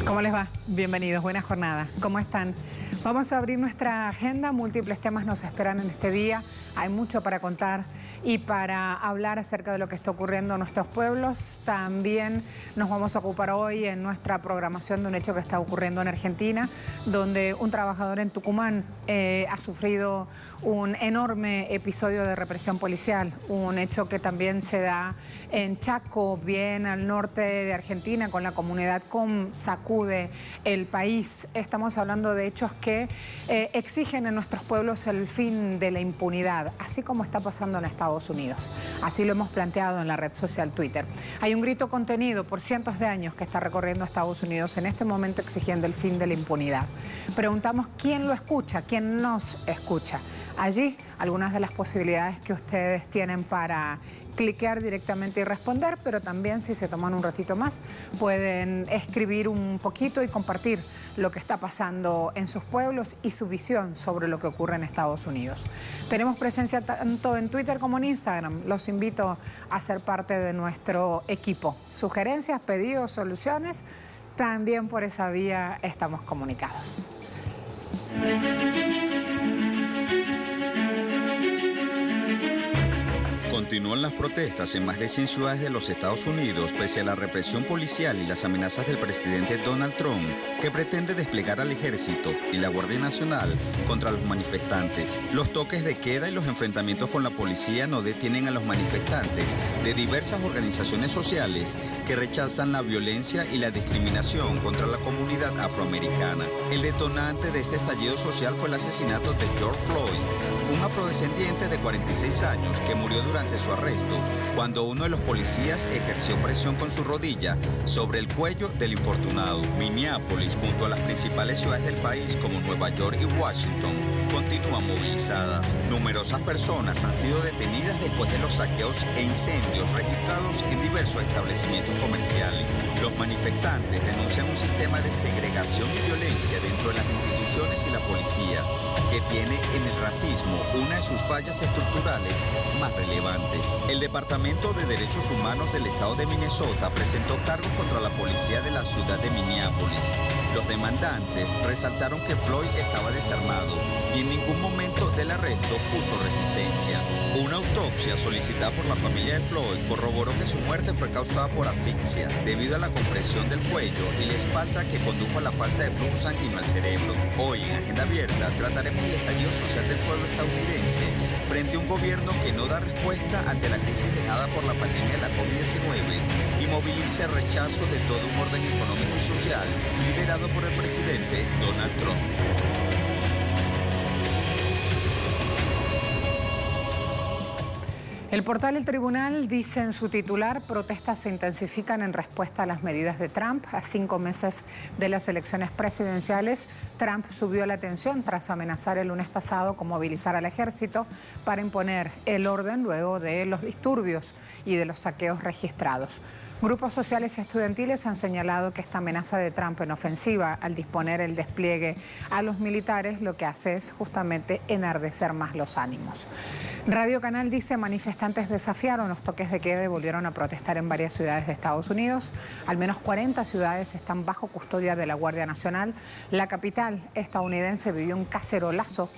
¿Cómo les va? Bienvenidos, buena jornada. ¿Cómo están? Vamos a abrir nuestra agenda, múltiples temas nos esperan en este día. Hay mucho para contar y para hablar acerca de lo que está ocurriendo en nuestros pueblos. También nos vamos a ocupar hoy en nuestra programación de un hecho que está ocurriendo en Argentina, donde un trabajador en Tucumán ha sufrido un enorme episodio de represión policial, un hecho que también se da en Chaco, bien al norte de Argentina, con la comunidad COM, sacude el país. Estamos hablando de hechos que exigen en nuestros pueblos el fin de la impunidad, así como está pasando en Estados Unidos. Así lo hemos planteado en la red social Twitter. Hay un grito contenido por cientos de años que está recorriendo Estados Unidos en este momento exigiendo el fin de la impunidad. Preguntamos quién lo escucha, quién nos escucha. Allí algunas de las posibilidades que ustedes tienen para cliquear directamente y responder, pero también si se toman un ratito más pueden escribir un poquito y compartir lo que está pasando en sus pueblos y su visión sobre lo que ocurre en Estados Unidos. Tenemos presencia tanto en Twitter como en Instagram. Los invito a ser parte de nuestro equipo. Sugerencias, pedidos, soluciones, también por esa vía estamos comunicados. Continúan las protestas en más de 100 ciudades de los Estados Unidos pese a la represión policial y las amenazas del presidente Donald Trump, que pretende desplegar al ejército y la Guardia Nacional contra los manifestantes. Los toques de queda y los enfrentamientos con la policía no detienen a los manifestantes de diversas organizaciones sociales que rechazan la violencia y la discriminación contra la comunidad afroamericana. El detonante de este estallido social fue el asesinato de George Floyd, un afrodescendiente de 46 años que murió durante su arresto cuando uno de los policías ejerció presión con su rodilla sobre el cuello del infortunado. Minneapolis, junto a las principales ciudades del país como Nueva York y Washington, continúan movilizadas. Numerosas personas han sido detenidas después de los saqueos e incendios registrados en diversos establecimientos comerciales. Los manifestantes denuncian un sistema de segregación y violencia dentro de las instituciones y la policía, que tiene en el racismo una de sus fallas estructurales más relevantes. El Departamento de Derechos Humanos del Estado de Minnesota presentó cargos contra la policía de la ciudad de Minneapolis. Los demandantes resaltaron que Floyd estaba desarmado y en ningún momento del arresto puso resistencia. Una autopsia solicitada por la familia de Floyd corroboró que su muerte fue causada por asfixia debido a la compresión del cuello y la espalda que condujo a la falta de flujo sanguíneo al cerebro. Hoy en Agenda Abierta trataremos el estallido social del pueblo estadounidense frente a un gobierno que no da respuesta ante la crisis dejada por la pandemia de la COVID-19 y moviliza el rechazo de todo un orden económico y social liderado por el presidente Donald Trump. El portal El Tribunal dice en su titular: protestas se intensifican en respuesta a las medidas de Trump. A 5 meses de las elecciones presidenciales, Trump subió la tensión tras amenazar el lunes pasado con movilizar al ejército para imponer el orden luego de los disturbios y de los saqueos registrados. Grupos sociales y estudiantiles han señalado que esta amenaza de Trump en ofensiva al disponer el despliegue a los militares lo que hace es justamente enardecer más los ánimos. Radio Canal dice: manifestantes desafiaron los toques de queda y volvieron a protestar en varias ciudades de Estados Unidos. Al menos 40 ciudades están bajo custodia de la Guardia Nacional. La capital estadounidense vivió un cacerolazo,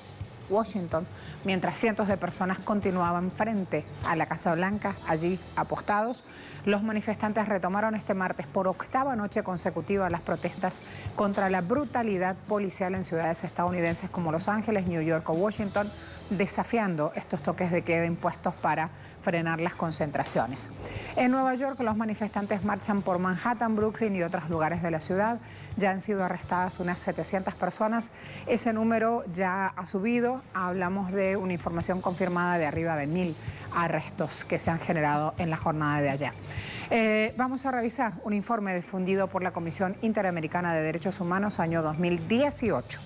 Washington, mientras cientos de personas continuaban frente a la Casa Blanca, allí apostados. Los manifestantes retomaron este martes por 8ª noche consecutiva las protestas contra la brutalidad policial en ciudades estadounidenses como Los Ángeles, New York o Washington, desafiando estos toques de queda impuestos para frenar las concentraciones. En Nueva York, los manifestantes marchan por Manhattan, Brooklyn y otros lugares de la ciudad. Ya han sido arrestadas unas 700 personas. Ese número ya ha subido. Hablamos de una información confirmada de arriba de 1000 arrestos que se han generado en la jornada de ayer. Vamos a revisar un informe difundido por la Comisión Interamericana de Derechos Humanos año 2018.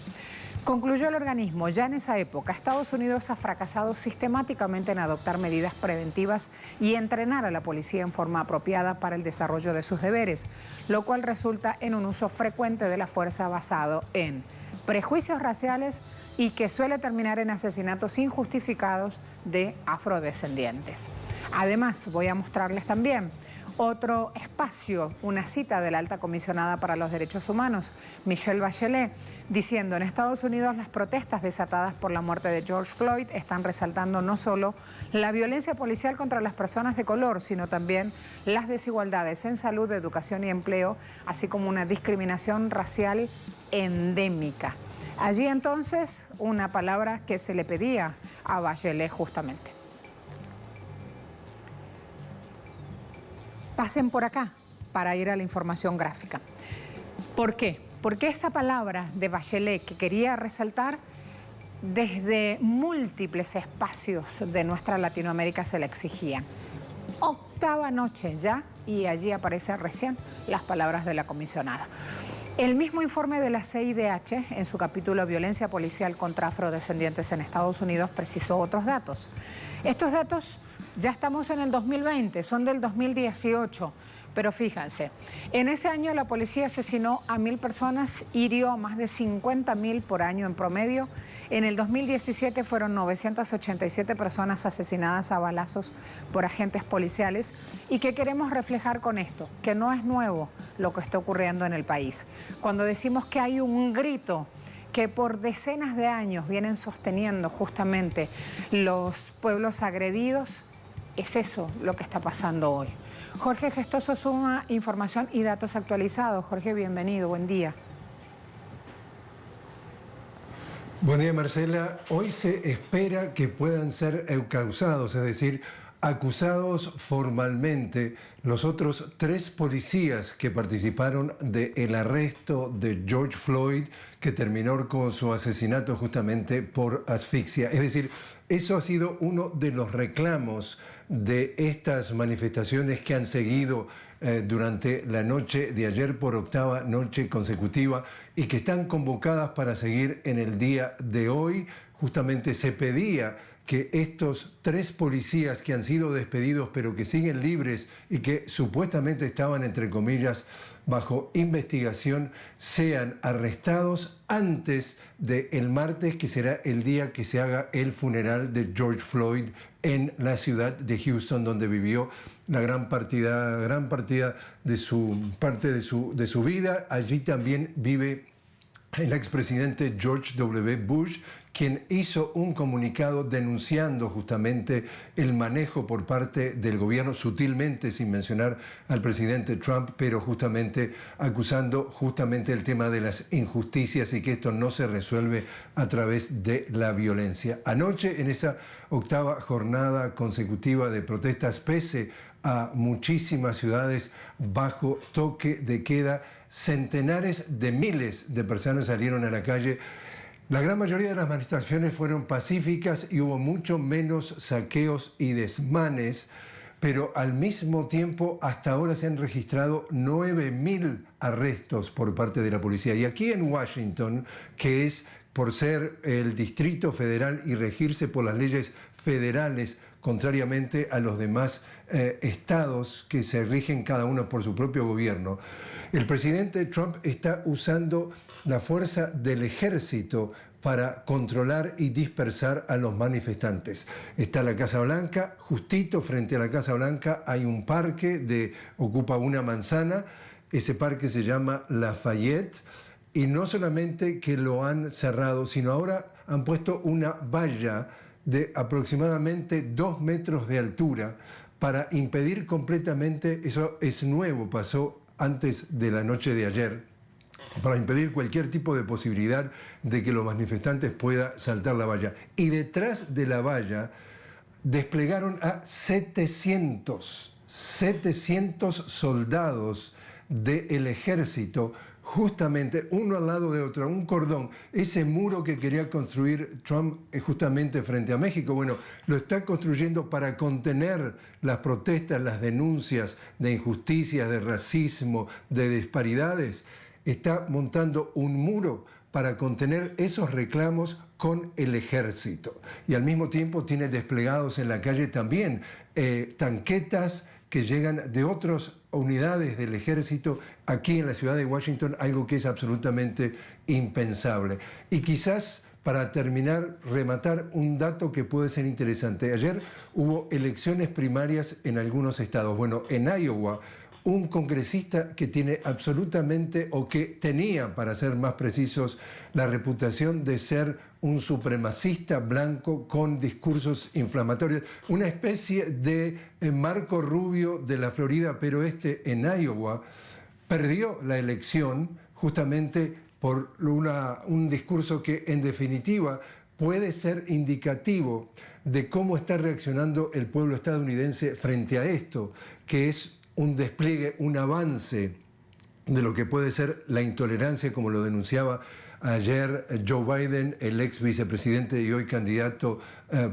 Concluyó el organismo: ya en esa época Estados Unidos ha fracasado sistemáticamente en adoptar medidas preventivas y entrenar a la policía en forma apropiada para el desarrollo de sus deberes, lo cual resulta en un uso frecuente de la fuerza basado en prejuicios raciales y que suele terminar en asesinatos injustificados de afrodescendientes. Además, voy a mostrarles también Otro espacio, una cita de la alta comisionada para los derechos humanos, Michelle Bachelet, diciendo: en Estados Unidos las protestas desatadas por la muerte de George Floyd están resaltando no solo la violencia policial contra las personas de color, sino también las desigualdades en salud, educación y empleo, así como una discriminación racial endémica. Allí entonces una palabra que se le pedía a Bachelet justamente. Pasen por acá para ir a la información gráfica. ¿Por qué? Porque esa palabra de Bachelet que quería resaltar, desde múltiples espacios de nuestra Latinoamérica se le exigían. Octava noche ya, y allí aparecen recién las palabras de la comisionada. El mismo informe de la CIDH, en su capítulo Violencia policial contra afrodescendientes en Estados Unidos, precisó otros datos. Estos datos ya estamos en el 2020, son del 2018, pero fíjense, en ese año la policía asesinó a 1.000 personas, hirió a más de 50.000 por año en promedio. En el 2017 fueron 987 personas asesinadas a balazos por agentes policiales. ¿Y qué queremos reflejar con esto? Que no es nuevo lo que está ocurriendo en el país. Cuando decimos que hay un grito que por decenas de años vienen sosteniendo justamente los pueblos agredidos, es eso lo que está pasando hoy. Jorge Gestoso suma información y datos actualizados. Jorge, bienvenido, buen día. Buen día, Marcela. Hoy se espera que puedan ser encausados, es decir, acusados formalmente los otros 3 policías que participaron del arresto de George Floyd, que terminó con su asesinato justamente por asfixia. Es decir, eso ha sido uno de los reclamos de estas manifestaciones que han seguido durante la noche de ayer por octava noche consecutiva y que están convocadas para seguir en el día de hoy. Justamente se pedía que estos 3 policías que han sido despedidos pero que siguen libres y que supuestamente estaban, entre comillas, bajo investigación, sean arrestados antes del martes, que será el día que se haga el funeral de George Floyd en la ciudad de Houston, donde vivió la gran partida de su vida. Allí también vive el expresidente George W. Bush, quien hizo un comunicado denunciando justamente el manejo por parte del gobierno, sutilmente, sin mencionar al presidente Trump, pero justamente acusando justamente el tema de las injusticias y que esto no se resuelve a través de la violencia. Anoche, en esa octava jornada consecutiva de protestas, pese a muchísimas ciudades bajo toque de queda, centenares de miles de personas salieron a la calle. La gran mayoría de las manifestaciones fueron pacíficas y hubo mucho menos saqueos y desmanes, pero al mismo tiempo hasta ahora se han registrado 9.000 arrestos por parte de la policía. Y aquí en Washington, que es por ser el Distrito Federal y regirse por las leyes federales, contrariamente a los demás estados que se rigen cada uno por su propio gobierno, el presidente Trump está usando la fuerza del ejército para controlar y dispersar a los manifestantes. Está la Casa Blanca, justito frente a la Casa Blanca hay un parque ocupa una manzana. Ese parque se llama Lafayette, y no solamente que lo han cerrado, sino ahora han puesto una valla de aproximadamente 2 metros de altura para impedir completamente, eso es nuevo, pasó antes de la noche de ayer, para impedir cualquier tipo de posibilidad de que los manifestantes puedan saltar la valla. Y detrás de la valla desplegaron a 700 soldados del ejército, justamente uno al lado de otro, un cordón. Ese muro que quería construir Trump justamente frente a México, bueno, lo está construyendo para contener las protestas, las denuncias de injusticias, de racismo, de disparidades. Está montando un muro para contener esos reclamos con el ejército. Y al mismo tiempo tiene desplegados en la calle también tanquetas que llegan de otras unidades del ejército aquí en la ciudad de Washington, algo que es absolutamente impensable. Y quizás para terminar, rematar un dato que puede ser interesante. Ayer hubo elecciones primarias en algunos estados. Bueno, en Iowa, un congresista que tiene absolutamente, o que tenía, para ser más precisos, la reputación de ser un supremacista blanco con discursos inflamatorios, una especie de Marco Rubio de la Florida, pero en Iowa, perdió la elección justamente por un discurso que en definitiva puede ser indicativo de cómo está reaccionando el pueblo estadounidense frente a esto, que es un despliegue, un avance de lo que puede ser la intolerancia, como lo denunciaba ayer Joe Biden, el ex vicepresidente y hoy candidato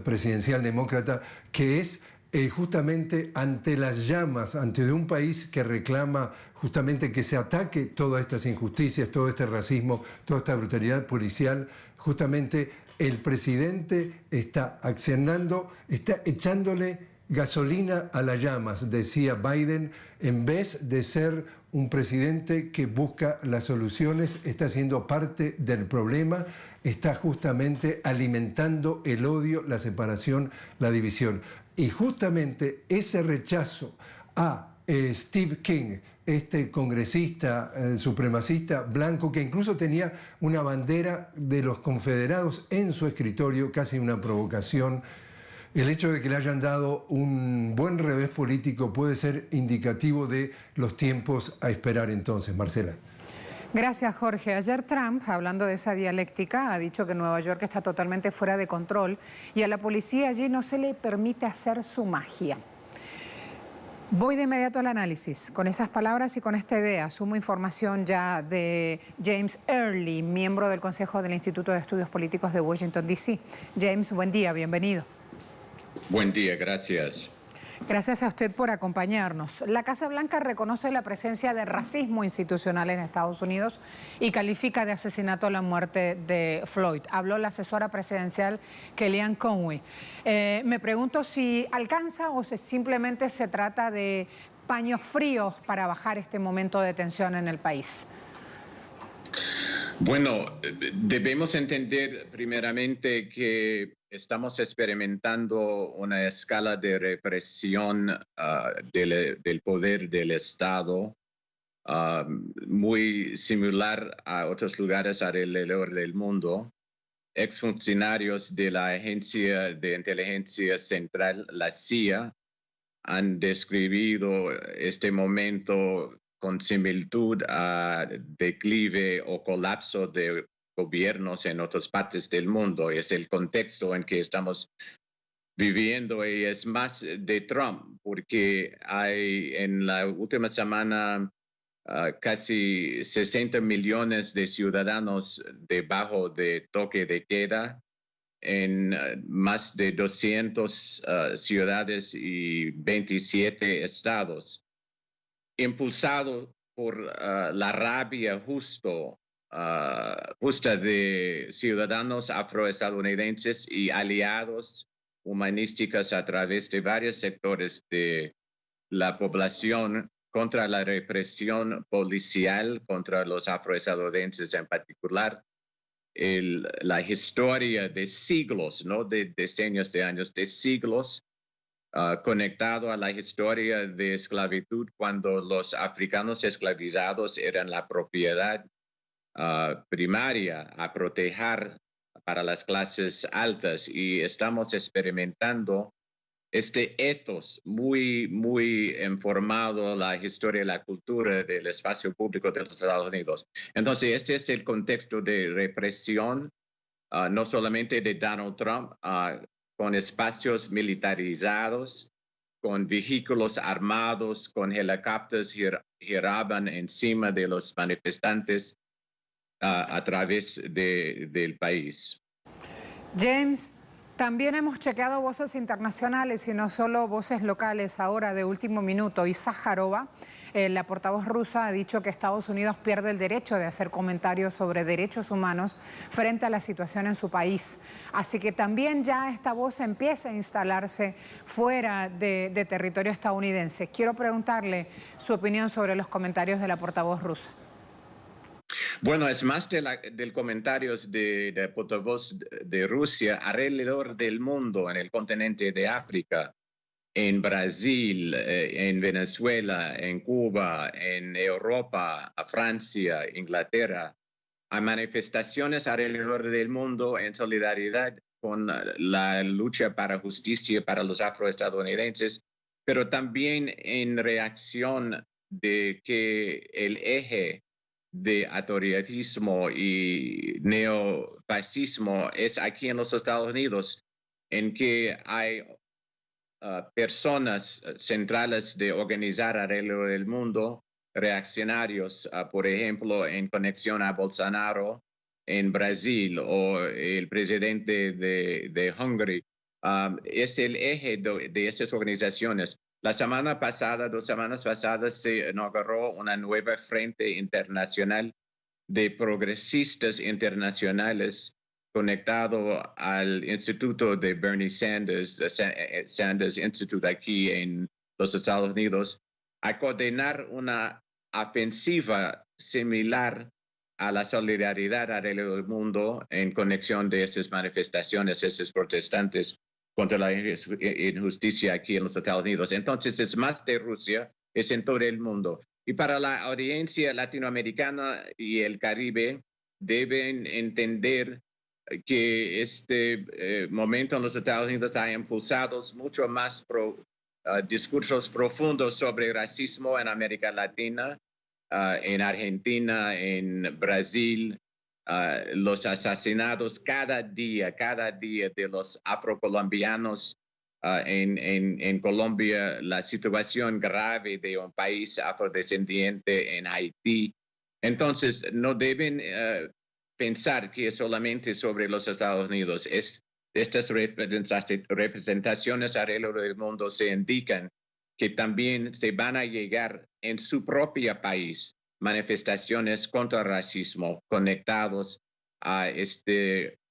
presidencial demócrata, que es justamente ante las llamas, ante de un país que reclama justamente que se ataque todas estas injusticias, todo este racismo, toda esta brutalidad policial, justamente el presidente está accionando, está echándole gasolina a las llamas, decía Biden, en vez de ser un presidente que busca las soluciones, está siendo parte del problema, está justamente alimentando el odio, la separación, la división. Y justamente ese rechazo a Steve King, este congresista supremacista blanco, que incluso tenía una bandera de los confederados en su escritorio, casi una provocación. El hecho de que le hayan dado un buen revés político puede ser indicativo de los tiempos a esperar entonces. Marcela. Gracias, Jorge. Ayer Trump, hablando de esa dialéctica, ha dicho que Nueva York está totalmente fuera de control y a la policía allí no se le permite hacer su magia. Voy de inmediato al análisis. Con esas palabras y con esta idea, sumo información ya de James Early, miembro del Consejo del Instituto de Estudios Políticos de Washington, D.C. James, buen día, bienvenido. Buen día, gracias. Gracias a usted por acompañarnos. La Casa Blanca reconoce la presencia de racismo institucional en Estados Unidos y califica de asesinato la muerte de Floyd. Habló la asesora presidencial Kellyanne Conway. Me pregunto si alcanza o si simplemente se trata de paños fríos para bajar este momento de tensión en el país. Bueno, debemos entender primeramente que estamos experimentando una escala de represión del poder del Estado muy similar a otros lugares alrededor del mundo. Exfuncionarios de la Agencia de Inteligencia Central, la CIA, han descrito este momento con similitud a declive o colapso de gobiernos en otras partes del mundo. Es el contexto en que estamos viviendo y es más de Trump, porque hay en la última semana casi 60 millones de ciudadanos debajo de toque de queda en más de 200 ciudades y 27 estados. Impulsado por la rabia justa de ciudadanos afroestadounidenses y aliados humanísticos a través de varios sectores de la población contra la represión policial contra los afroestadounidenses en particular. La historia de siglos, no de decenios de años, de siglos, conectado a la historia de esclavitud cuando los africanos esclavizados eran la propiedad primaria a proteger para las clases altas, y estamos experimentando este ethos muy informado la historia y la cultura del espacio público de los Estados Unidos. Entonces, este es el contexto de represión, no solamente de Donald Trump, con espacios militarizados, con vehículos armados, con helicópteros que giraban encima de los manifestantes a través del país. James, también hemos chequeado voces internacionales y no solo voces locales ahora de último minuto. Y Sájarova, la portavoz rusa, ha dicho que Estados Unidos pierde el derecho de hacer comentarios sobre derechos humanos frente a la situación en su país. Así que también ya esta voz empieza a instalarse fuera de territorio estadounidense. Quiero preguntarle su opinión sobre los comentarios de la portavoz rusa. Bueno, es más del comentarios de portavoz de Rusia alrededor del mundo, en el continente de África, en Brasil, en Venezuela, en Cuba, en Europa, a Francia, Inglaterra. Hay manifestaciones alrededor del mundo en solidaridad con la lucha para justicia para los afroestadounidenses, pero también en reacción de que el eje de autoritarismo y neofascismo es aquí en los Estados Unidos, en que hay personas centrales de organizar alrededor del mundo, reaccionarios, por ejemplo, en conexión a Bolsonaro en Brasil o el presidente de Hungría. Es el eje de estas organizaciones. La semana pasada, 2 semanas pasadas, se inauguró una nueva frente internacional de progresistas internacionales conectado al Instituto de Bernie Sanders, Sanders Institute aquí en los Estados Unidos, a coordinar una ofensiva similar a la solidaridad alrededor del mundo en conexión de estas manifestaciones, estos protestantes contra la injusticia aquí en los Estados Unidos. Entonces es más de Rusia, es en todo el mundo. Y para la audiencia latinoamericana y el Caribe deben entender que este momento en los Estados Unidos ha impulsado mucho más discursos profundos sobre racismo en América Latina, en Argentina, en Brasil, los asesinatos cada día de los afrocolombianos en Colombia, la situación grave de un país afrodescendiente en Haití. Entonces, no deben pensar que es solamente sobre los Estados Unidos. Estas representaciones alrededor del mundo se indican que también se van a llegar en su propio país manifestaciones contra el racismo conectados a esta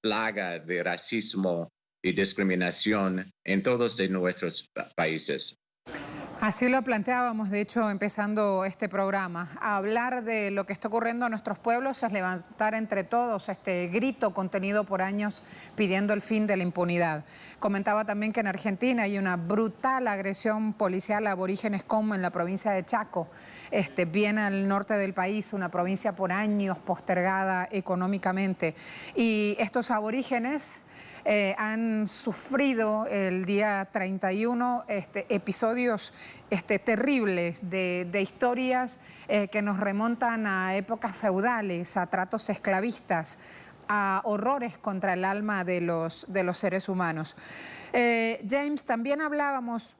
plaga de racismo y discriminación en todos de nuestros países. Así lo planteábamos, de hecho, empezando este programa. Hablar de lo que está ocurriendo en nuestros pueblos es levantar entre todos este grito contenido por años pidiendo el fin de la impunidad. Comentaba también que en Argentina hay una brutal agresión policial a aborígenes como en la provincia de Chaco, bien al norte del país, una provincia por años postergada económicamente. Y estos aborígenes han sufrido el día 31 episodios terribles de historias que nos remontan a épocas feudales, a tratos esclavistas, a horrores contra el alma de los seres humanos. James, también hablábamos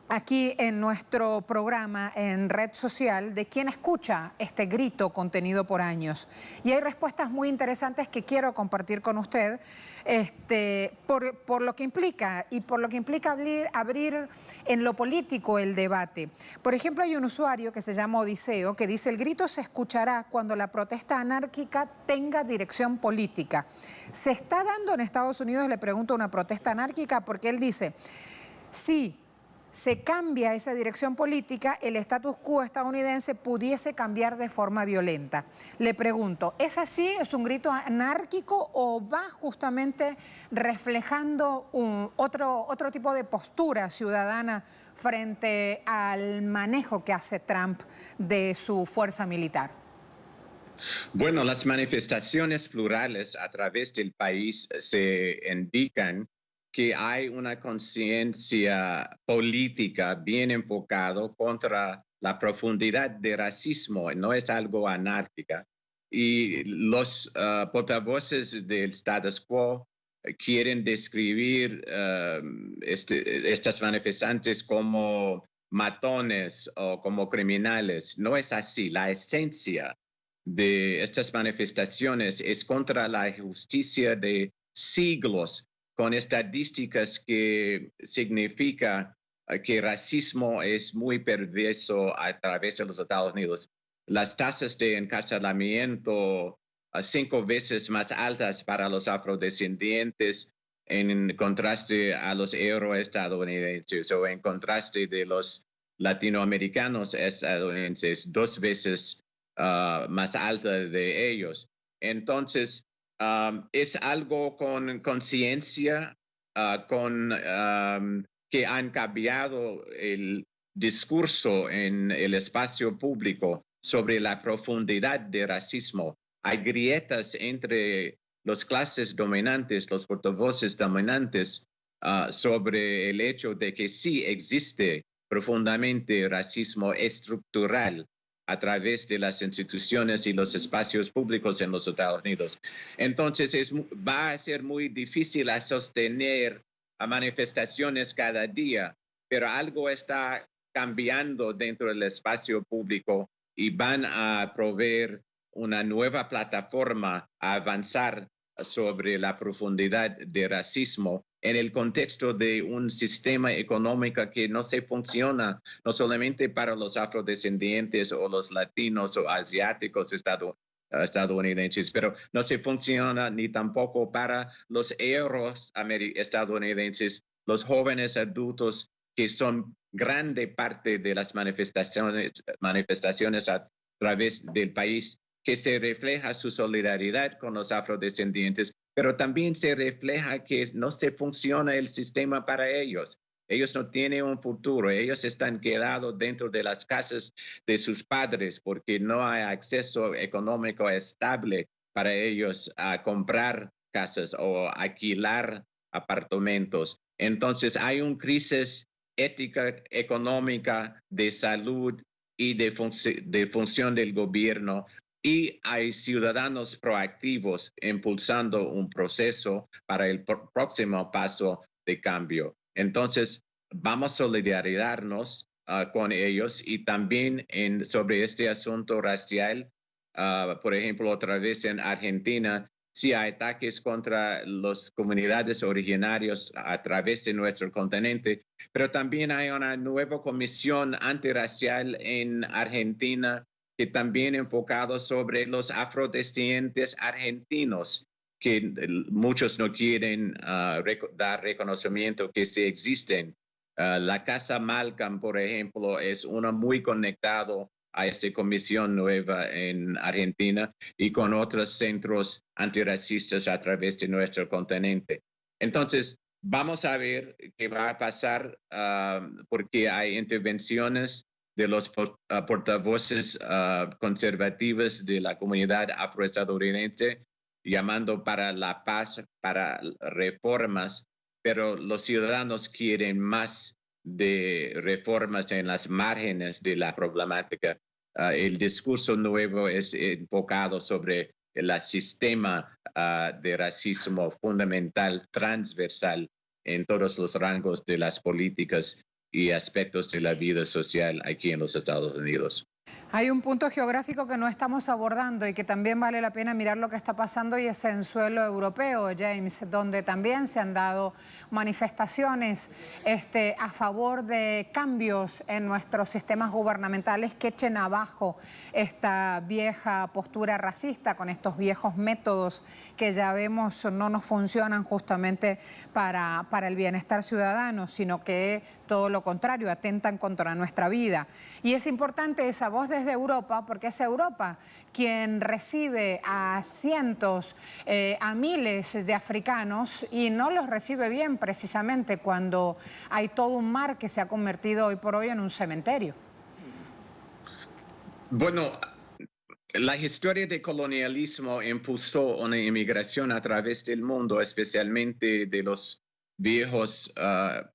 aquí en nuestro programa en red social de quién escucha este grito contenido por años. Y hay respuestas muy interesantes que quiero compartir con usted por lo que implica y por lo que implica abrir en lo político el debate. Por ejemplo, hay un usuario que se llama Odiseo que dice: el grito se escuchará cuando la protesta anárquica tenga dirección política. ¿Se está dando en Estados Unidos, le pregunto, una protesta anárquica? Porque él dice, sí, se cambia esa dirección política, el status quo estadounidense pudiese cambiar de forma violenta. Le pregunto, ¿es así? ¿Es un grito anárquico o va justamente reflejando otro tipo de postura ciudadana frente al manejo que hace Trump de su fuerza militar? Bueno, las manifestaciones plurales a través del país se indican que hay una conciencia política bien enfocada contra la profundidad de racismo, no es algo anárquica. Y los portavoces del status quo quieren describir estas manifestantes como matones o como criminales. No es así. La esencia de estas manifestaciones es contra la justicia de siglos, con estadísticas que significa que el racismo es muy perverso a través de los Estados Unidos. Las tasas de encarcelamiento 5 veces más altas para los afrodescendientes en contraste a los euroestadounidenses, o en contraste de los latinoamericanos estadounidenses, 2 veces más alta de ellos. Entonces, es algo con conciencia, que han cambiado el discurso en el espacio público sobre la profundidad del racismo. Hay grietas entre las clases dominantes, los portavoces dominantes, sobre el hecho de que sí existe profundamente racismo estructural a través de las instituciones y los espacios públicos en los Estados Unidos. Entonces va a ser muy difícil a sostener a manifestaciones cada día, pero algo está cambiando dentro del espacio público y van a proveer una nueva plataforma a avanzar sobre la profundidad de racismo en el contexto de un sistema económico que no se funciona no solamente para los afrodescendientes o los latinos o asiáticos estadounidenses, pero no se funciona ni tampoco para los euros estadounidenses, los jóvenes adultos que son grande parte de las manifestaciones a través del país, que se refleja su solidaridad con los afrodescendientes, pero también se refleja que no se funciona el sistema para ellos. Ellos no tienen un futuro, ellos están quedados dentro de las casas de sus padres porque no hay acceso económico estable para ellos a comprar casas o alquilar apartamentos. Entonces hay una crisis ética, económica, de salud y de función del gobierno. Y hay ciudadanos proactivos impulsando un proceso para el próximo paso de cambio. Entonces, vamos a solidarizarnos con ellos y también sobre este asunto racial. Por ejemplo, otra vez en Argentina, sí hay ataques contra las comunidades originarias a través de nuestro continente, pero también hay una nueva comisión antirracial en Argentina que también enfocado sobre los afrodescendientes argentinos, que muchos no quieren dar reconocimiento que sí existen. La Casa Malcolm, por ejemplo, es una muy conectado a esta comisión nueva en Argentina y con otros centros antirracistas a través de nuestro continente. Entonces, vamos a ver qué va a pasar porque hay intervenciones de los portavoces conservativos de la comunidad afroestadounidense llamando para la paz, para reformas, pero los ciudadanos quieren más de reformas en las márgenes de la problemática. El discurso nuevo es enfocado sobre el sistema de racismo fundamental, transversal en todos los rangos de las políticas y aspectos de la vida social aquí en los Estados Unidos. Hay un punto geográfico que no estamos abordando y que también vale la pena mirar lo que está pasando y es en suelo europeo, James, donde también se han dado manifestaciones a favor de cambios en nuestros sistemas gubernamentales que echen abajo esta vieja postura racista con estos viejos métodos que ya vemos no nos funcionan justamente para el bienestar ciudadano, sino que todo lo contrario, atentan contra nuestra vida. Y es importante esa voz desde Europa, porque es Europa quien recibe a cientos, a miles de africanos y no los recibe bien precisamente cuando hay todo un mar que se ha convertido hoy por hoy en un cementerio. Bueno, la historia del colonialismo impulsó una inmigración a través del mundo, especialmente de los viejos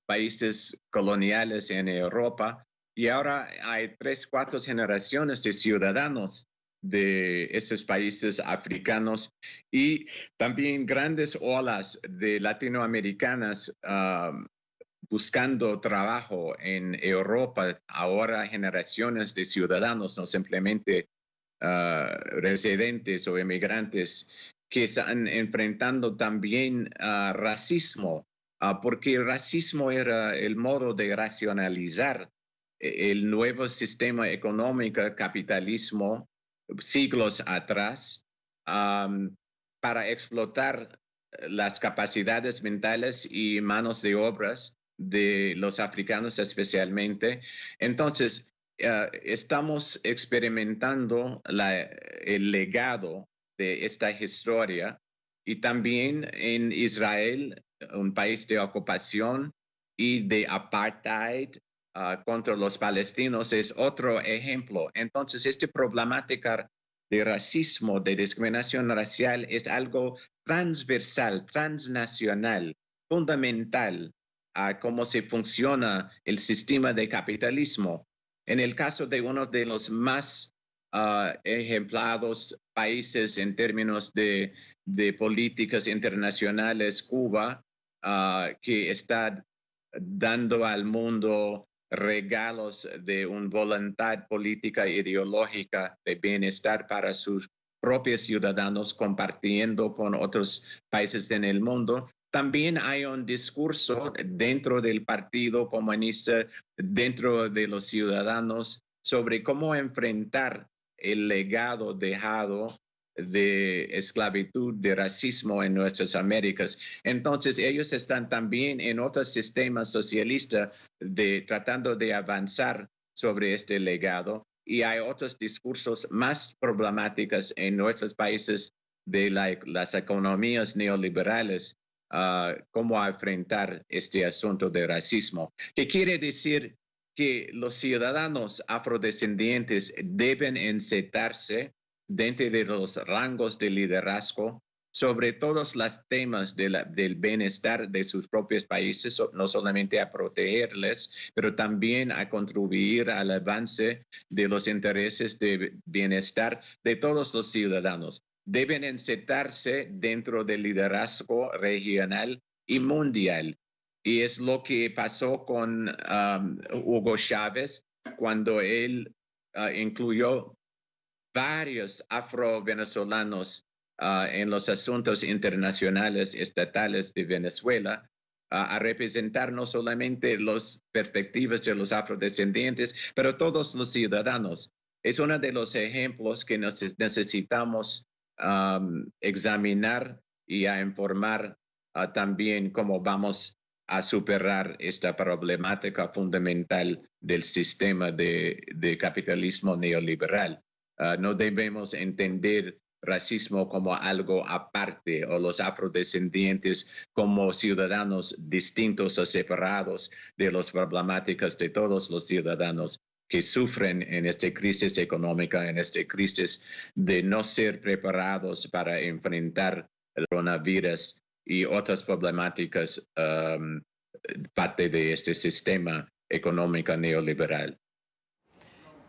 países coloniales en Europa, y ahora hay 3, 4 generaciones de ciudadanos de esos países africanos y también grandes olas de latinoamericanas buscando trabajo en Europa, ahora generaciones de ciudadanos, no simplemente residentes o inmigrantes, que están enfrentando también racismo, porque el racismo era el modo de racionalizar el nuevo sistema económico, capitalismo, siglos atrás, para explotar las capacidades mentales y manos de obras de los africanos especialmente. Entonces, estamos experimentando el legado de esta historia, y también en Israel, un país de ocupación y de apartheid contra los palestinos, es otro ejemplo. Entonces, esta problemática de racismo, de discriminación racial, es algo transversal, transnacional, fundamental a cómo se funciona el sistema de capitalismo. En el caso de uno de los más ejemplados países en términos de políticas internacionales, Cuba, que está dando al mundo regalos de una voluntad política e ideológica de bienestar para sus propios ciudadanos, compartiendo con otros países en el mundo. También hay un discurso dentro del Partido Comunista, dentro de los ciudadanos, sobre cómo enfrentar el legado dejado de esclavitud, de racismo en nuestras Américas. Entonces, ellos están también en otros sistemas socialistas tratando de avanzar sobre este legado, y hay otros discursos más problemáticos en nuestros países de las economías neoliberales, cómo enfrentar este asunto de racismo. ¿Qué quiere decir? Que los ciudadanos afrodescendientes deben insertarse dentro de los rangos de liderazgo sobre todos los temas del bienestar de sus propios países, no solamente a protegerles, pero también a contribuir al avance de los intereses de bienestar de todos los ciudadanos. Deben insertarse dentro del liderazgo regional y mundial. Y es lo que pasó con Hugo Chávez cuando él incluyó varios afro-venezolanos en los asuntos internacionales estatales de Venezuela, a representar no solamente las perspectivas de los afrodescendientes, pero todos los ciudadanos. Es uno de los ejemplos que necesitamos examinar y a informar también cómo vamos a superar esta problemática fundamental del sistema de capitalismo neoliberal. No debemos entender racismo como algo aparte, o los afrodescendientes como ciudadanos distintos o separados de las problemáticas de todos los ciudadanos que sufren en esta crisis económica, en esta crisis de no ser preparados para enfrentar el coronavirus y otras problemáticas parte de este sistema económico neoliberal.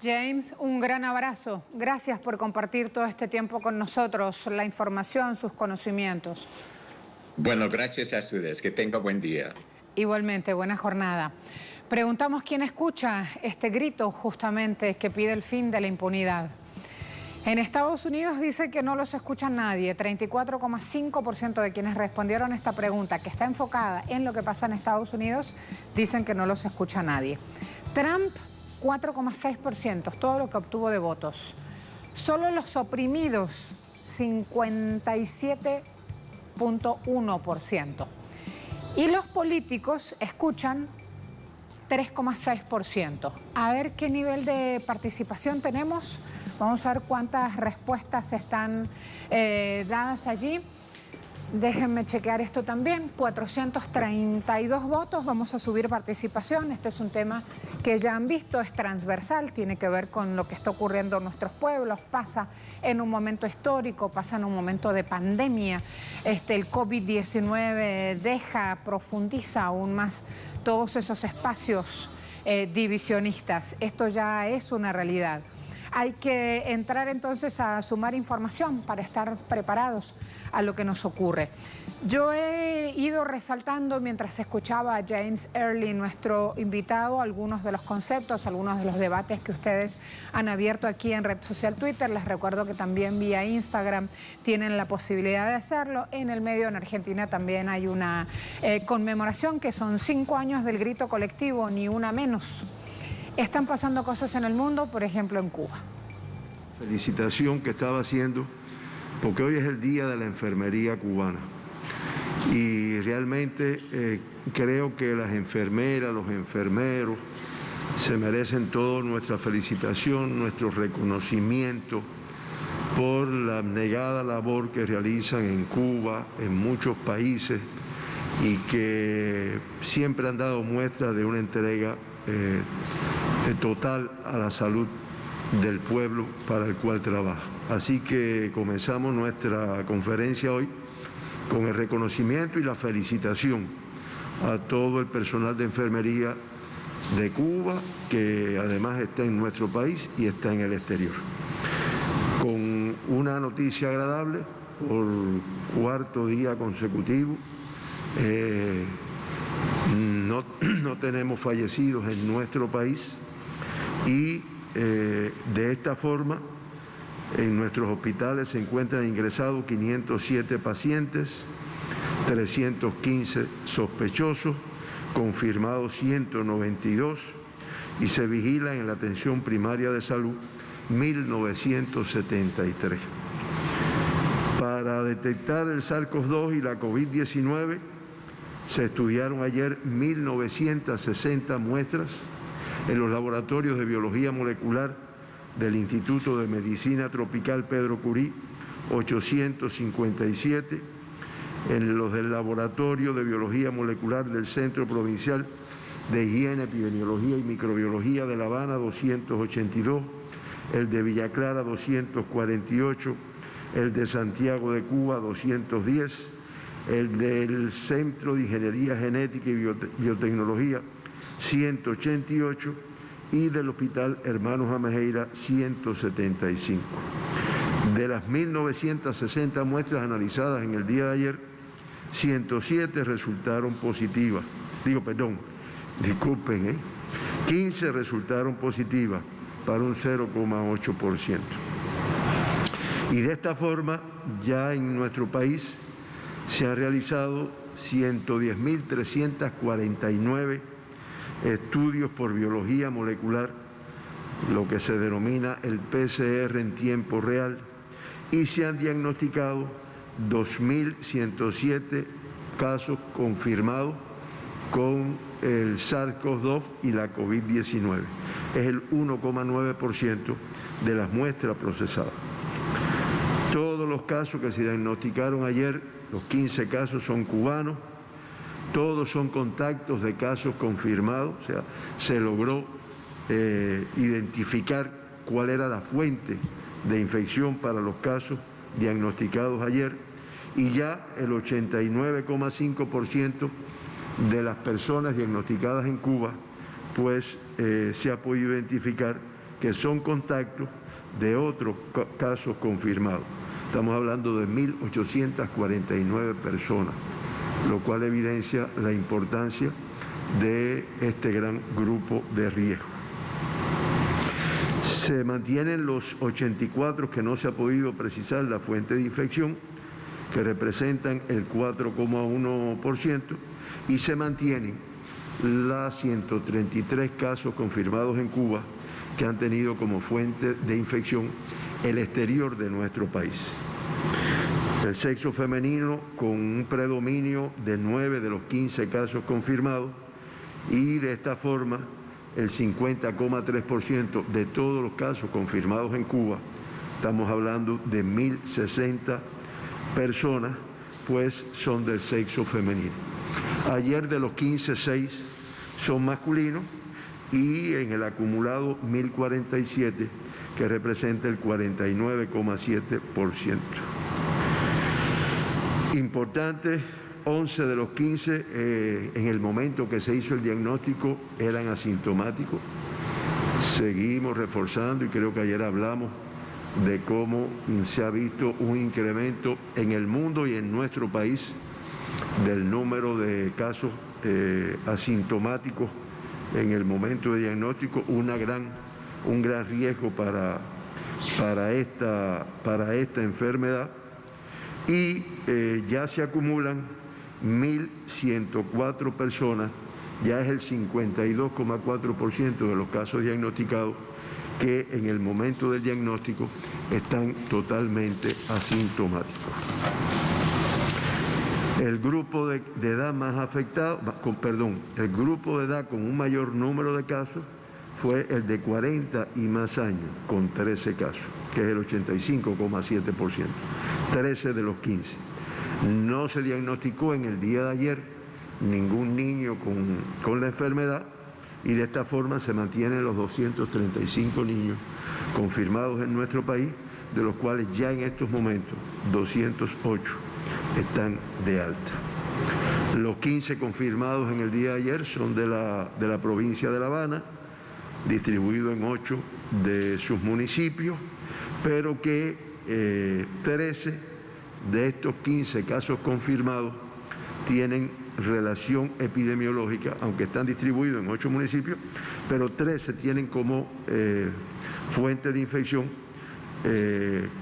James, un gran abrazo. Gracias por compartir todo este tiempo con nosotros, la información, sus conocimientos. Bueno, gracias a ustedes. Que tenga buen día. Igualmente, buena jornada. Preguntamos quién escucha este grito justamente que pide el fin de la impunidad. En Estados Unidos dice que no los escucha nadie. 34,5% de quienes respondieron a esta pregunta, que está enfocada en lo que pasa en Estados Unidos, dicen que no los escucha nadie. Trump, 4,6%, todo lo que obtuvo de votos. Solo los oprimidos, 57,1%. Y los políticos escuchan 3,6%. A ver qué nivel de participación tenemos. Vamos a ver cuántas respuestas están dadas allí. Déjenme chequear esto también. 432 votos. Vamos a subir participación. Este es un tema que ya han visto, es transversal, tiene que ver con lo que está ocurriendo en nuestros pueblos. Pasa en un momento histórico, pasa en un momento de pandemia. El COVID-19 profundiza aún más todos esos espacios divisionistas. Esto ya es una realidad. Hay que entrar entonces a sumar información para estar preparados a lo que nos ocurre. Yo he ido resaltando mientras escuchaba a James Early, nuestro invitado, algunos de los conceptos, algunos de los debates que ustedes han abierto aquí en red social Twitter. Les recuerdo que también vía Instagram tienen la posibilidad de hacerlo. En el medio, en Argentina, también hay una conmemoración que son 5 años del grito colectivo, ni una menos. Están pasando cosas en el mundo, por ejemplo en Cuba. Felicitación que estaba haciendo, porque hoy es el Día de la Enfermería Cubana. Y realmente creo que las enfermeras, los enfermeros, se merecen toda nuestra felicitación, nuestro reconocimiento por la abnegada labor que realizan en Cuba, en muchos países, y que siempre han dado muestra de una entrega total a la salud del pueblo para el cual trabaja. Así que comenzamos nuestra conferencia hoy con el reconocimiento y la felicitación a todo el personal de enfermería de Cuba, que además está en nuestro país y está en el exterior. Con una noticia agradable, por cuarto día consecutivo, no tenemos fallecidos en nuestro país y de esta forma en nuestros hospitales se encuentran ingresados 507 pacientes, 315 sospechosos, confirmados 192 y se vigilan en la atención primaria de salud 1973. Para detectar el SARS-CoV-2 y la COVID-19 se estudiaron ayer 1.960 muestras en los laboratorios de biología molecular del Instituto de Medicina Tropical Pedro Curí, 857, en los del Laboratorio de Biología Molecular del Centro Provincial de Higiene, Epidemiología y Microbiología de La Habana, 282, el de Villa Clara, 248, el de Santiago de Cuba, 210, el del Centro de Ingeniería Genética y Biotecnología, 188, y del Hospital Hermanos Amejeira, 175. De las 1.960 muestras analizadas en el día de ayer, 107 resultaron positivas. 15 resultaron positivas para un 0,8%. Y de esta forma, ya en nuestro país se han realizado 110.349 estudios por biología molecular, lo que se denomina el PCR en tiempo real, y se han diagnosticado 2.107 casos confirmados con el SARS-CoV-2 y la COVID-19. Es el 1,9% de las muestras procesadas. Todos los casos que se diagnosticaron ayer, los 15 casos son cubanos, todos son contactos de casos confirmados, o sea, se logró identificar cuál era la fuente de infección para los casos diagnosticados ayer, y ya el 89,5% de las personas diagnosticadas en Cuba, pues se ha podido identificar que son contactos de otros casos confirmados. Estamos hablando de 1.849 personas, lo cual evidencia la importancia de este gran grupo de riesgo. Se mantienen los 84 que no se ha podido precisar la fuente de infección, que representan el 4,1%, y se mantienen las 133 casos confirmados en Cuba que han tenido como fuente de infección el exterior de nuestro país. El sexo femenino con un predominio de 9 de los 15 casos confirmados, y de esta forma el 50,3% de todos los casos confirmados en Cuba, estamos hablando de 1.060 personas, pues son del sexo femenino. Ayer de los 15, 6 son masculinos, y en el acumulado 1.047, que representa el 49,7%. Importante, 11 de los 15 en el momento que se hizo el diagnóstico eran asintomáticos. Seguimos reforzando, y creo que ayer hablamos de cómo se ha visto un incremento en el mundo y en nuestro país del número de casos asintomáticos en el momento de diagnóstico, un gran riesgo para esta enfermedad. Y ya se acumulan 1.104 personas, ya es el 52,4% de los casos diagnosticados que en el momento del diagnóstico están totalmente asintomáticos. El grupo de edad más afectado, el grupo de edad con un mayor número de casos fue el de 40 y más años, con 13 casos, que es el 85,7%, 13 de los 15. No se diagnosticó en el día de ayer ningún niño con la enfermedad y de esta forma se mantienen los 235 niños confirmados en nuestro país, de los cuales ya en estos momentos 208 están de alta. Los 15 confirmados en el día de ayer son de la provincia de La Habana, distribuidos en 8 de sus municipios, pero que 13 de estos 15 casos confirmados tienen relación epidemiológica, aunque están distribuidos en 8 municipios, pero 13 tienen como fuente de infección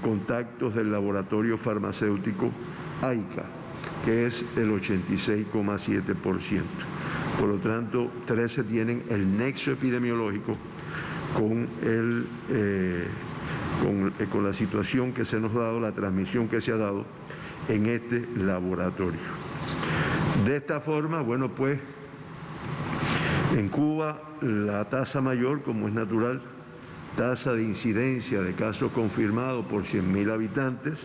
contactos del laboratorio farmacéutico AICA, que es el 86,7%. Por lo tanto, 13 tienen el nexo epidemiológico con la situación que se nos ha dado, la transmisión que se ha dado en este laboratorio. De esta forma, bueno, pues en Cuba la tasa mayor, como es natural, tasa de incidencia de casos confirmados por 100.000 habitantes,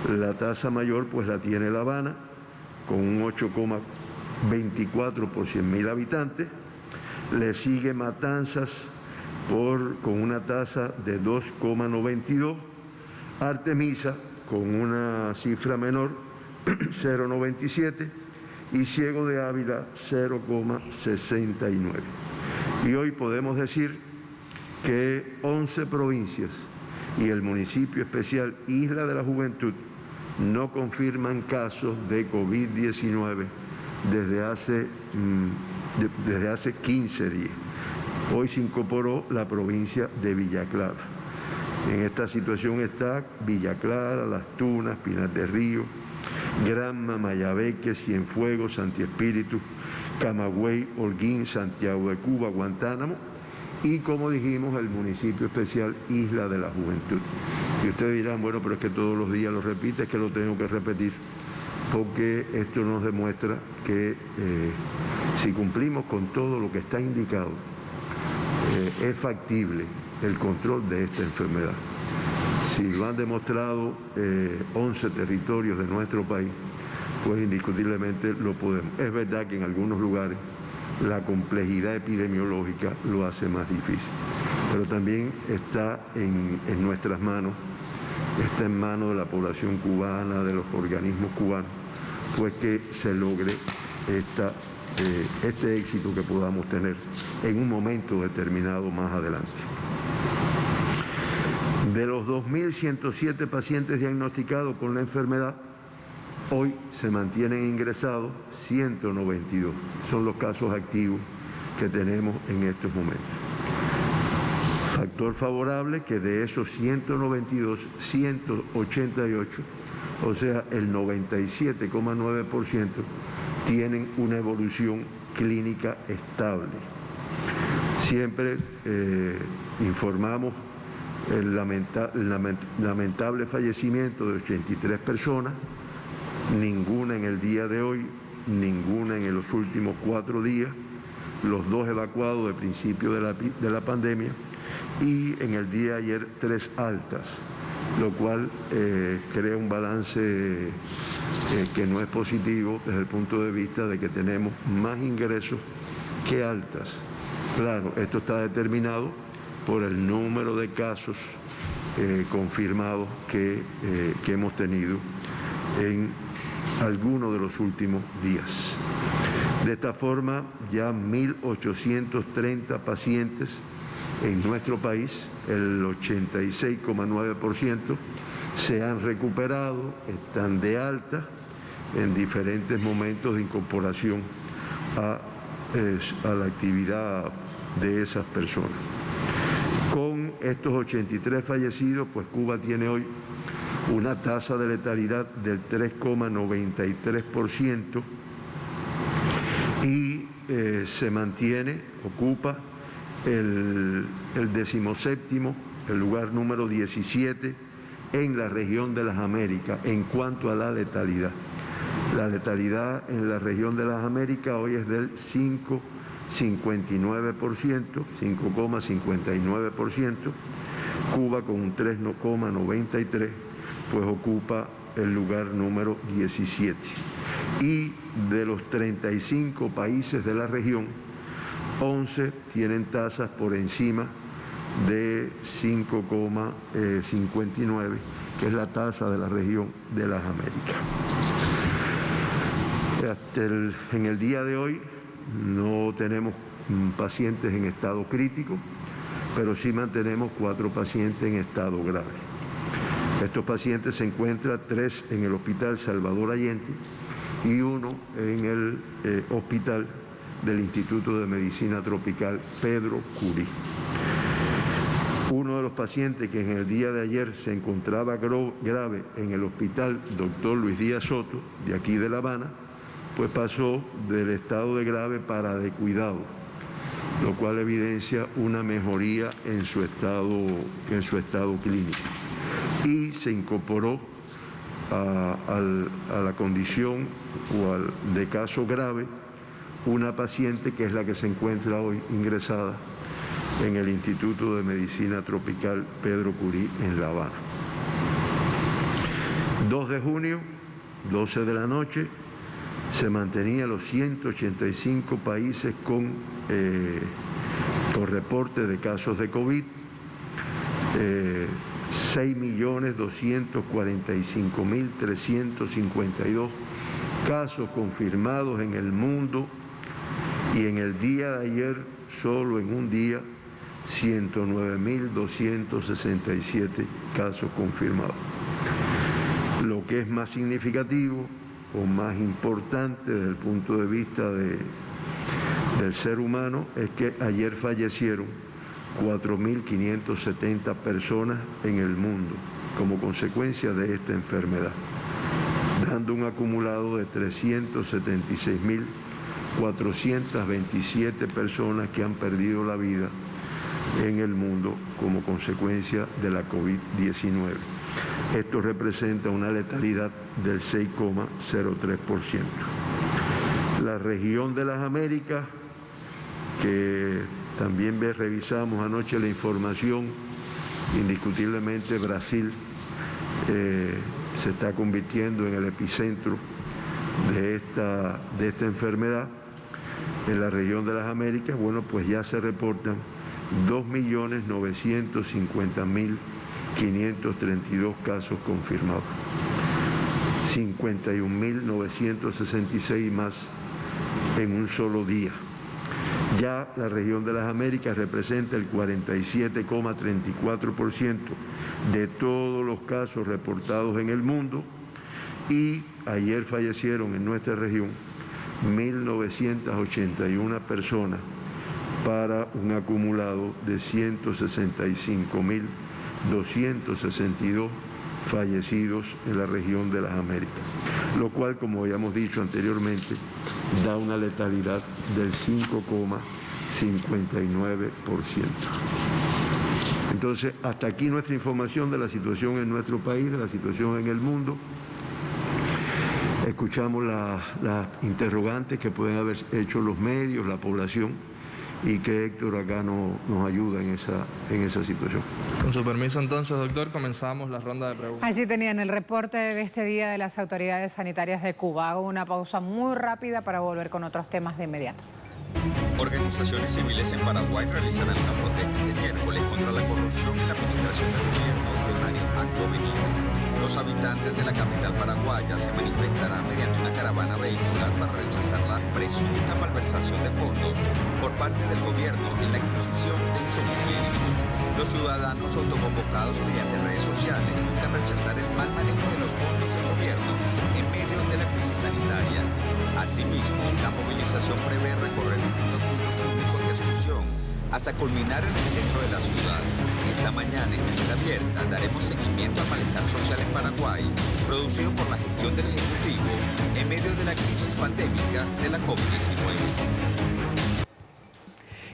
la tasa mayor pues la tiene La Habana, con un 8,24 por 100.000 habitantes, le sigue Matanzas con una tasa de 2,92, Artemisa con una cifra menor, 0,97, y Ciego de Ávila 0,69. Y hoy podemos decir que 11 provincias y el municipio especial Isla de la Juventud no confirman casos de COVID-19 desde hace 15 días. Hoy se incorporó la provincia de Villa Clara. En esta situación está Villa Clara, Las Tunas, Pinar del Río, Granma, Mayabeque, Cienfuegos, Santi Espíritu, Camagüey, Holguín, Santiago de Cuba, Guantánamo y, como dijimos, el municipio especial Isla de la Juventud. Y ustedes dirán, bueno, pero es que todos los días lo repite, es que lo tengo que repetir, porque esto nos demuestra que si cumplimos con todo lo que está indicado, es factible el control de esta enfermedad. Si lo han demostrado 11 territorios de nuestro país, pues indiscutiblemente lo podemos. Es verdad que en algunos lugares la complejidad epidemiológica lo hace más difícil, pero también está en nuestras manos, está en manos de la población cubana, de los organismos cubanos, pues que se logre este éxito que podamos tener en un momento determinado más adelante. De los 2.107 pacientes diagnosticados con la enfermedad, hoy se mantienen ingresados 192. Son los casos activos que tenemos en estos momentos. Factor favorable que de esos 192, 188, o sea, el 97,9%, tienen una evolución clínica estable. Siempre informamos el lamentable fallecimiento de 83 personas, ninguna en el día de hoy, ninguna en los últimos 4 días, los 2 evacuados de principio de la pandemia y en el día de ayer 3 altas, lo cual crea un balance que no es positivo desde el punto de vista de que tenemos más ingresos que altas. Claro, esto está determinado por el número de casos confirmados que hemos tenido en algunos de los últimos días. De esta forma, ya 1.830 pacientes en nuestro país, el 86,9%, se han recuperado, están de alta en diferentes momentos de incorporación a la actividad de esas personas. Con estos 83 fallecidos, pues Cuba tiene hoy una tasa de letalidad del 3,93% y se mantiene, ocupa el 17º, el lugar número 17 en la región de las Américas en cuanto a la letalidad. La letalidad en la región de las Américas hoy es del 5,59%, Cuba con un 3,93%, pues ocupa el lugar número 17. Y de los 35 países de la región, 11 tienen tasas por encima de 5,59, que es la tasa de la región de las Américas. En el día de hoy no tenemos pacientes en estado crítico, pero sí mantenemos 4 pacientes en estado grave. Estos pacientes se encuentran 3 en el Hospital Salvador Allende y 1 en el Hospital del Instituto de Medicina Tropical Pedro Curí. Uno de los pacientes que en el día de ayer se encontraba grave en el Hospital Dr. Luis Díaz Soto, de aquí de La Habana, pues pasó del estado de grave para de cuidado, lo cual evidencia una mejoría en su estado clínico. Y se incorporó a la condición de caso grave una paciente que es la que se encuentra hoy ingresada en el Instituto de Medicina Tropical Pedro Curí en La Habana. 2 de junio, 12 de la noche, se mantenía los 185 países con reporte de casos de COVID, 6.245.352 casos confirmados en el mundo, y en el día de ayer, solo en un día, 109.267 casos confirmados. Lo que es más significativo o más importante desde el punto de vista del ser humano es que ayer fallecieron 4.570 personas en el mundo como consecuencia de esta enfermedad, dando un acumulado de 376.427 personas que han perdido la vida en el mundo como consecuencia de la COVID-19. Esto representa una letalidad del 6,03%. La región de las Américas, que también revisamos anoche la información, indiscutiblemente Brasil se está convirtiendo en el epicentro de esta enfermedad. En la región de las Américas, bueno, pues ya se reportan 2.950.532 casos confirmados, 51.966 más en un solo día. Ya la región de las Américas representa el 47,34% de todos los casos reportados en el mundo, y ayer fallecieron en nuestra región 1.981 personas para un acumulado de 165.262 fallecidos en la región de las Américas, lo cual, como habíamos dicho anteriormente, da una letalidad del 5,59%. Entonces, hasta aquí nuestra información de la situación en nuestro país, de la situación en el mundo. Escuchamos las interrogantes que pueden haber hecho los medios, la población, y que Héctor acá nos ayuda en esa situación. Con su permiso entonces, doctor, comenzamos la ronda de preguntas. Allí tenían el reporte de este día de las autoridades sanitarias de Cuba. Hago una pausa muy rápida para volver con otros temas de inmediato. Organizaciones civiles en Paraguay realizarán una protesta este miércoles contra la corrupción en la administración del gobierno de Hernando Benítez. Los habitantes de la capital paraguaya se manifestarán mediante una caravana vehicular para rechazar la presunta malversación de fondos por parte del gobierno en la adquisición de insumos médicos. Los ciudadanos autoconvocados mediante redes sociales buscan rechazar el mal manejo de los fondos del gobierno en medio de la crisis sanitaria. Asimismo, la movilización prevé recorrer distintos puntos públicos de Asunción hasta culminar en el centro de la ciudad. Esta mañana en Agenda Abierta daremos seguimiento al malestar social en Paraguay, producido por la gestión del Ejecutivo en medio de la crisis pandémica de la COVID-19.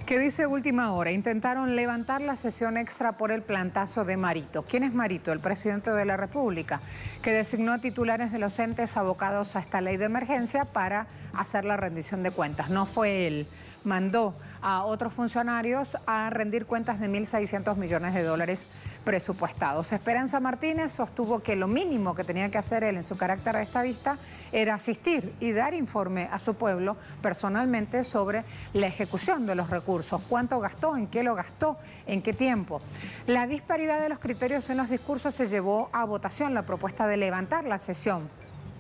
¿Qué dice Última Hora? Intentaron levantar la sesión extra por el plantazo de Marito. ¿Quién es Marito? El presidente de la República, que designó a titulares de los entes abocados a esta ley de emergencia para hacer la rendición de cuentas. No fue él. mandó a otros funcionarios a rendir cuentas de 1.600 millones de dólares presupuestados. Esperanza Martínez sostuvo que lo mínimo que tenía que hacer él en su carácter de estadista era asistir y dar informe a su pueblo personalmente sobre la ejecución de los recursos, cuánto gastó, en qué lo gastó, en qué tiempo. La disparidad de los criterios en los discursos se llevó a votación la propuesta de levantar la sesión.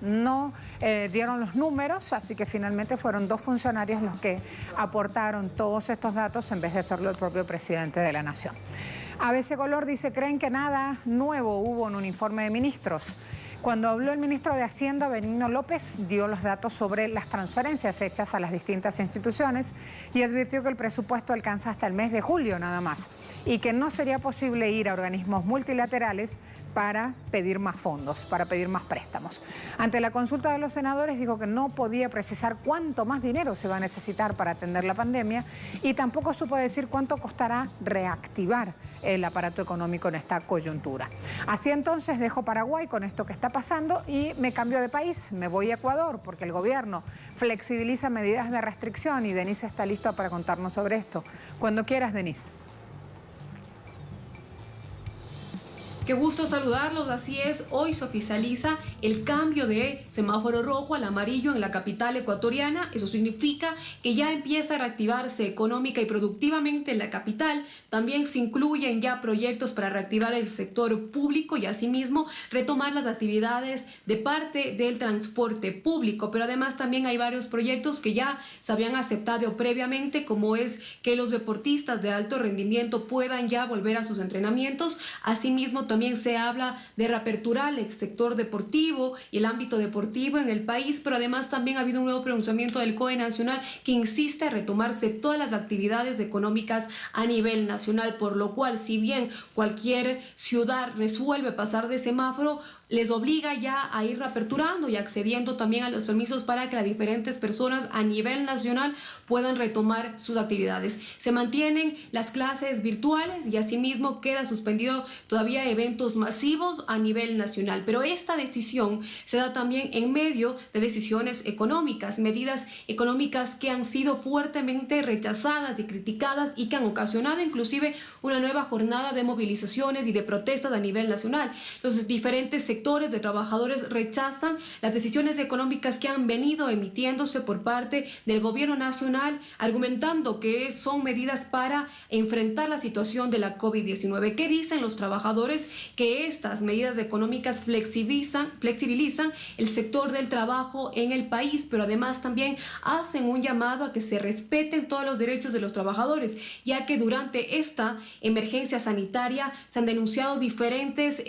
No dieron los números, así que finalmente fueron 2 funcionarios los que aportaron todos estos datos en vez de hacerlo el propio presidente de la Nación. ABC Color dice, creen que nada nuevo hubo en un informe de ministros. Cuando habló el ministro de Hacienda, Benigno López, dio los datos sobre las transferencias hechas a las distintas instituciones y advirtió que el presupuesto alcanza hasta el mes de julio nada más y que no sería posible ir a organismos multilaterales para pedir más fondos, para pedir más préstamos. Ante la consulta de los senadores, dijo que no podía precisar cuánto más dinero se va a necesitar para atender la pandemia y tampoco supo decir cuánto costará reactivar el aparato económico en esta coyuntura. Así entonces dejo Paraguay con esto que está pasando y me cambio de país, me voy a Ecuador porque el gobierno flexibiliza medidas de restricción y Denise está listo para contarnos sobre esto. Cuando quieras, Denise. Qué gusto saludarlos, así es, hoy se oficializa el cambio de semáforo rojo al amarillo en la capital ecuatoriana. Eso significa que ya empieza a reactivarse económica y productivamente en la capital. También se incluyen ya proyectos para reactivar el sector público y asimismo retomar las actividades de parte del transporte público. Pero además también hay varios proyectos que ya se habían aceptado previamente, como es que los deportistas de alto rendimiento puedan ya volver a sus entrenamientos. Asimismo también se habla de reaperturar el sector deportivo y el ámbito deportivo en el país, pero además también ha habido un nuevo pronunciamiento del COE Nacional que insiste a retomarse todas las actividades económicas a nivel nacional, por lo cual si bien cualquier ciudad resuelve pasar de semáforo, les obliga ya a ir reaperturando y accediendo también a los permisos para que las diferentes personas a nivel nacional puedan retomar sus actividades. Se mantienen las clases virtuales y asimismo queda suspendido todavía eventos masivos a nivel nacional. Pero esta decisión se da también en medio de decisiones económicas, medidas económicas que han sido fuertemente rechazadas y criticadas y que han ocasionado inclusive una nueva jornada de movilizaciones y de protestas a nivel nacional. Los diferentes sectores de trabajadores rechazan las decisiones económicas que han venido emitiéndose por parte del gobierno nacional, argumentando que son medidas para enfrentar la situación de la COVID-19. ¿Qué dicen los trabajadores? Que estas medidas económicas flexibilizan el sector del trabajo en el país, pero además también hacen un llamado a que se respeten todos los derechos de los trabajadores, ya que durante esta emergencia sanitaria se han denunciado diferentes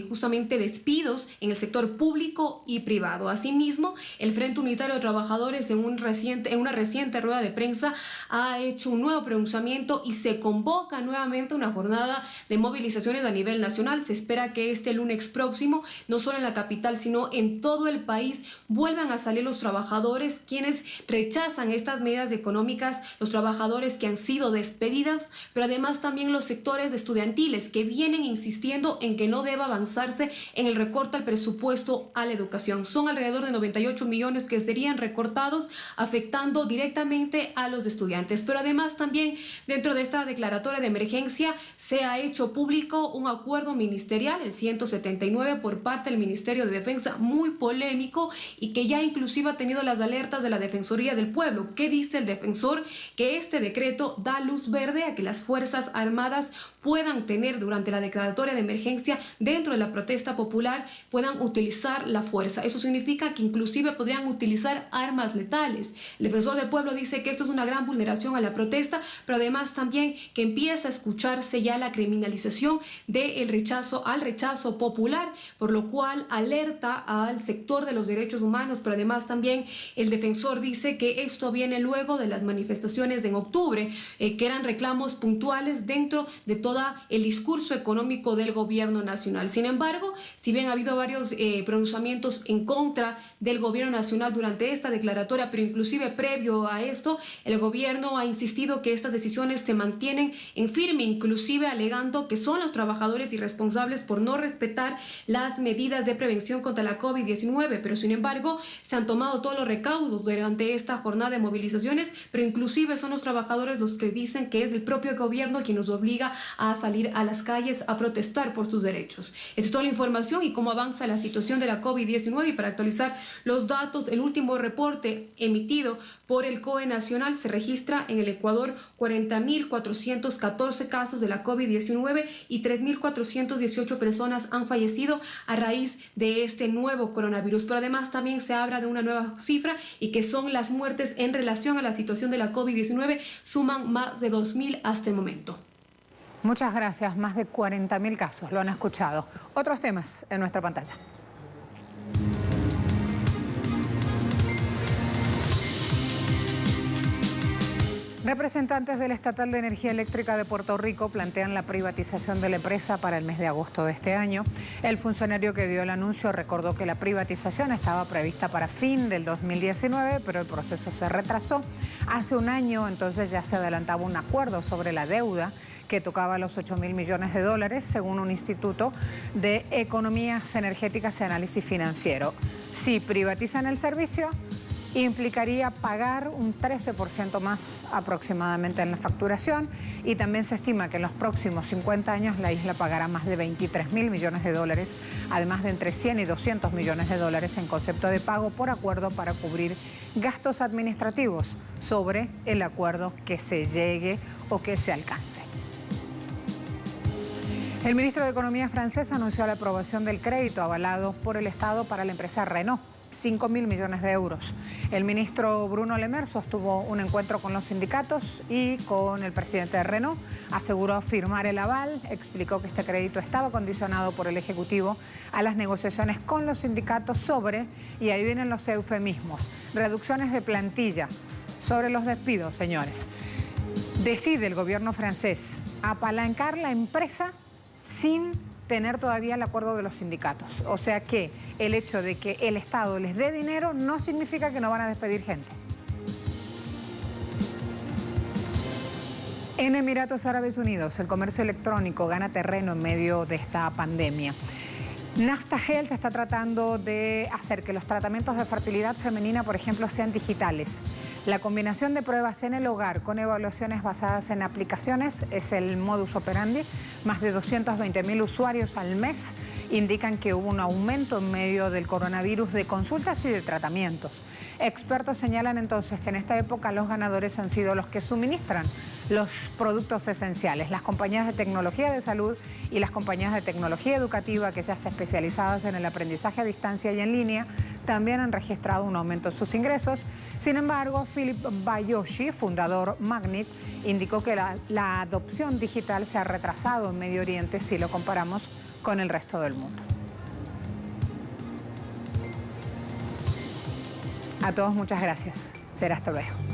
justamente despidos en el sector público y privado. Asimismo, el Frente Unitario de Trabajadores en una reciente rueda de prensa ha hecho un nuevo pronunciamiento y se convoca nuevamente una jornada de movilizaciones a nivel nacional. Se espera que este lunes próximo, no solo en la capital, sino en todo el país, vuelvan a salir los trabajadores quienes rechazan estas medidas económicas, los trabajadores que han sido despedidos, pero además también los sectores estudiantiles que vienen insistiendo en que no deba avanzarse en el recorte al presupuesto a la educación. Son alrededor de 98 millones que serían recortados, afectando directamente a los estudiantes. Pero además también dentro de esta declaratoria de emergencia se ha hecho público un acuerdo ministerial, el 179 por parte del Ministerio de Defensa, muy polémico y que ya inclusive ha tenido las alertas de la Defensoría del Pueblo. ¿Qué dice el defensor? Que este decreto da luz verde a que las Fuerzas Armadas puedan tener durante la declaratoria de emergencia dentro de la protesta popular, puedan utilizar la fuerza. Eso significa que inclusive podrían utilizar armas letales. El defensor del pueblo dice que esto es una gran vulneración a la protesta, pero además también que empieza a escucharse ya la criminalización del rechazo al rechazo popular, por lo cual alerta al sector de los derechos humanos, pero además también el defensor dice que esto viene luego de las manifestaciones en octubre, que eran reclamos puntuales dentro de todo todo el discurso económico del gobierno nacional. Sin embargo, si bien ha habido varios pronunciamientos en contra del gobierno nacional durante esta declaratoria, pero inclusive previo a esto, el gobierno ha insistido que estas decisiones se mantienen en firme, inclusive alegando que son los trabajadores irresponsables por no respetar las medidas de prevención contra la COVID-19, pero sin embargo se han tomado todos los recaudos durante esta jornada de movilizaciones, pero inclusive son los trabajadores los que dicen que es el propio gobierno quien nos obliga a salir a las calles a protestar por sus derechos. Esta es toda la información y cómo avanza la situación de la COVID-19, y para actualizar los datos, el último reporte emitido por el COE Nacional se registra en el Ecuador 40.414 casos de la COVID-19 y 3.418 personas han fallecido a raíz de este nuevo coronavirus. Pero además también se habla de una nueva cifra, y que son las muertes en relación a la situación de la COVID-19, suman más de 2.000 hasta el momento. Muchas gracias, más de 40.000 casos, lo han escuchado. Otros temas en nuestra pantalla. Representantes del Estatal de Energía Eléctrica de Puerto Rico plantean la privatización de la empresa para el mes de agosto de este año. El funcionario que dio el anuncio recordó que la privatización estaba prevista para fin del 2019, pero el proceso se retrasó. Hace un año entonces ya se adelantaba un acuerdo sobre la deuda que tocaba los 8.000 millones de dólares, según un instituto de economías energéticas y análisis financiero. Si privatizan el servicio, implicaría pagar un 13% más aproximadamente en la facturación, y también se estima que en los próximos 50 años la isla pagará más de 23.000 millones de dólares, además de entre 100 y 200 millones de dólares en concepto de pago por acuerdo para cubrir gastos administrativos sobre el acuerdo que se llegue o que se alcance. El ministro de Economía francés anunció la aprobación del crédito avalado por el Estado para la empresa Renault, 5.000 millones de euros. El ministro Bruno Le Maire sostuvo un encuentro con los sindicatos y con el presidente de Renault. Aseguró firmar el aval, explicó que este crédito estaba condicionado por el Ejecutivo a las negociaciones con los sindicatos sobre, y ahí vienen los eufemismos, reducciones de plantilla, sobre los despidos, señores. Decide el gobierno francés apalancar la empresa sin tener todavía el acuerdo de los sindicatos. O sea que el hecho de que el Estado les dé dinero no significa que no van a despedir gente. En Emiratos Árabes Unidos, el comercio electrónico gana terreno en medio de esta pandemia. Nafta Health está tratando de hacer que los tratamientos de fertilidad femenina, por ejemplo, sean digitales. La combinación de pruebas en el hogar con evaluaciones basadas en aplicaciones es el modus operandi. Más de 220.000 usuarios al mes indican que hubo un aumento en medio del coronavirus de consultas y de tratamientos. Expertos señalan entonces que en esta época los ganadores han sido los que suministran los productos esenciales, las compañías de tecnología de salud y las compañías de tecnología educativa, aquellas especializadas en el aprendizaje a distancia y en línea, también han registrado un aumento en sus ingresos. Sin embargo, Philip Bayoshi, fundador Magnet, indicó que la adopción digital se ha retrasado en Medio Oriente si lo comparamos con el resto del mundo. A todos muchas gracias. Será hasta luego.